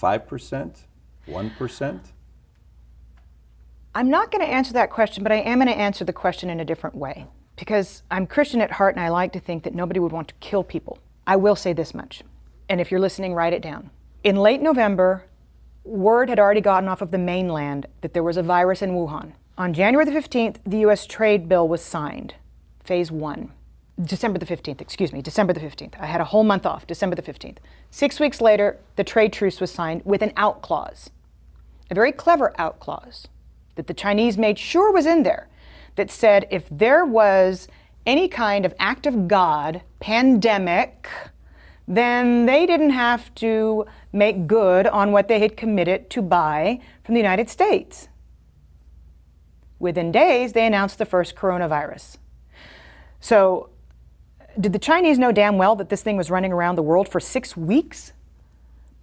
5%? 1%? I'm not going to answer that question, but I am going to answer the question in a different way. Because I'm Christian at heart and I like to think that nobody would want to kill people. I will say this much, and if you're listening, write it down. In late November, word had already gotten off of the mainland that there was a virus in Wuhan. On January the 15th, the U.S. trade bill was signed, phase 1. December the 15th. I had a whole month off, December the 15th. 6 weeks later, the trade truce was signed with an out clause, a very clever out clause that the Chinese made sure was in there, that said if there was any kind of act of God, pandemic, then they didn't have to make good on what they had committed to buy from the United States. Within days, they announced the first coronavirus. So, did the Chinese know damn well that this thing was running around the world for 6 weeks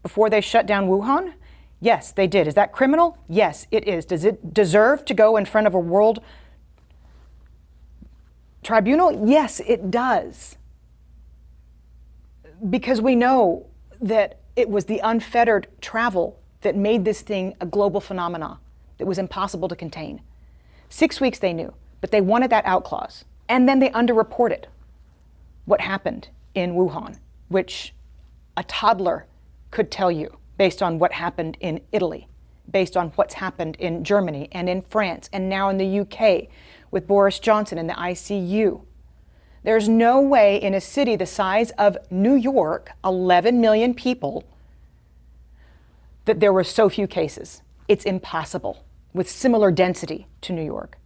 before they shut down Wuhan? Yes, they did. Is that criminal? Yes, it is. Does it deserve to go in front of a world tribunal? Yes, it does. Because we know that it was the unfettered travel that made this thing a global phenomenon that was impossible to contain. 6 weeks they knew, but they wanted that out clause. And then they underreported what happened in Wuhan, which a toddler could tell you based on what happened in Italy, based on what's happened in Germany and in France and now in the UK with Boris Johnson in the ICU. There's no way in a city the size of New York, 11 million people, that there were so few cases. It's impossible with similar density to New York.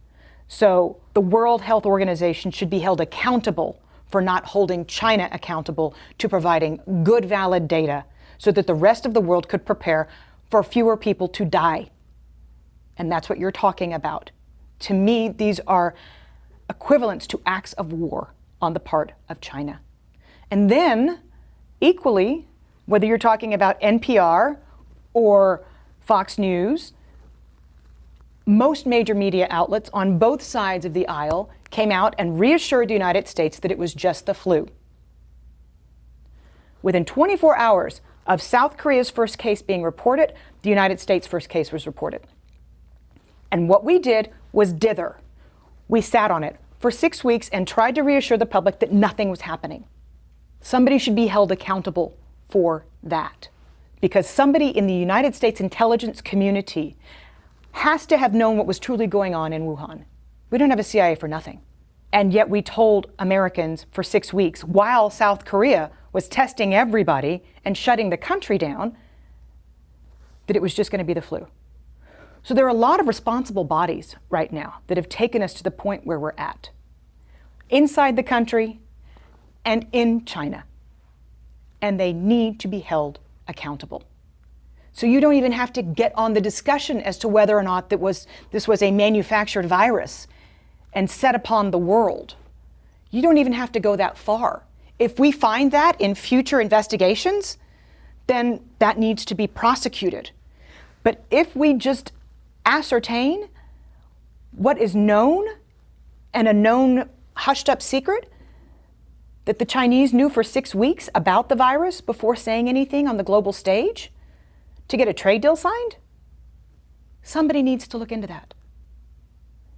So the World Health Organization should be held accountable for not holding China accountable to providing good, valid data so that the rest of the world could prepare for fewer people to die. And that's what you're talking about. To me, these are equivalents to acts of war on the part of China. And then, equally, whether you're talking about NPR or Fox News, most major media outlets on both sides of the aisle came out and reassured the United States that it was just the flu. Within 24 hours of South Korea's first case being reported, the United States' first case was reported. And what we did was dither. We sat on it for 6 weeks and tried to reassure the public that nothing was happening. Somebody should be held accountable for that, because somebody in the United States intelligence community has to have known what was truly going on in Wuhan. We don't have a CIA for nothing. And yet we told Americans for 6 weeks, while South Korea was testing everybody and shutting the country down, that it was just going to be the flu. So there are a lot of responsible bodies right now that have taken us to the point where we're at, inside the country and in China. And they need to be held accountable. So you don't even have to get on the discussion as to whether or not this was a manufactured virus and set upon the world. You don't even have to go that far. If we find that in future investigations, then that needs to be prosecuted. But if we just ascertain what is known and a known hushed up secret that the Chinese knew for 6 weeks about the virus before saying anything on the global stage to get a trade deal signed, somebody needs to look into that,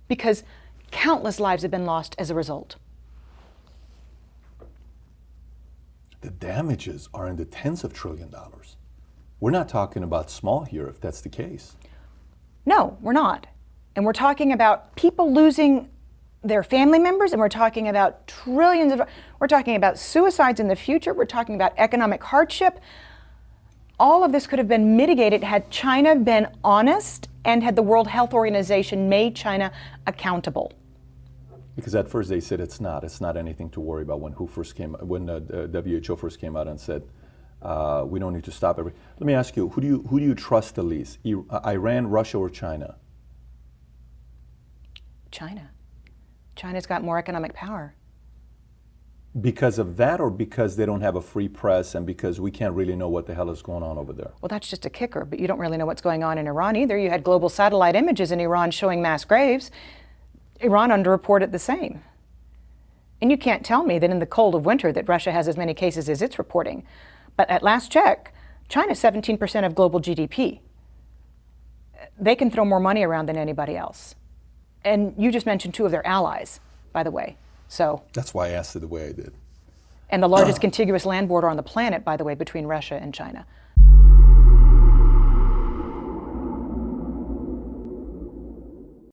because countless lives have been lost as a result. The damages are in the tens of trillions of dollars. We're not talking about small here if that's the case. No, we're not. And we're talking about people losing their family members, and we're talking about we're talking about suicides in the future, we're talking about economic hardship. All of this could have been mitigated had China been honest and had the World Health Organization made China accountable. Because at first they said it's not anything to worry about when the WHO first came out and said we don't need to stop everything. Let me ask you, who do you trust the least? Iran, Russia, or China? China. China's got more economic power. Because of that, or because they don't have a free press and because we can't really know what the hell is going on over there? Well, that's just a kicker, but you don't really know what's going on in Iran either. You had global satellite images in Iran showing mass graves. Iran underreported the same. And you can't tell me that in the cold of winter that Russia has as many cases as it's reporting. But at last check, China's 17% of global GDP. They can throw more money around than anybody else. And you just mentioned two of their allies, by the way. So That's why I asked it the way I did. and the largest contiguous land border on the planet, by the way, between Russia and China.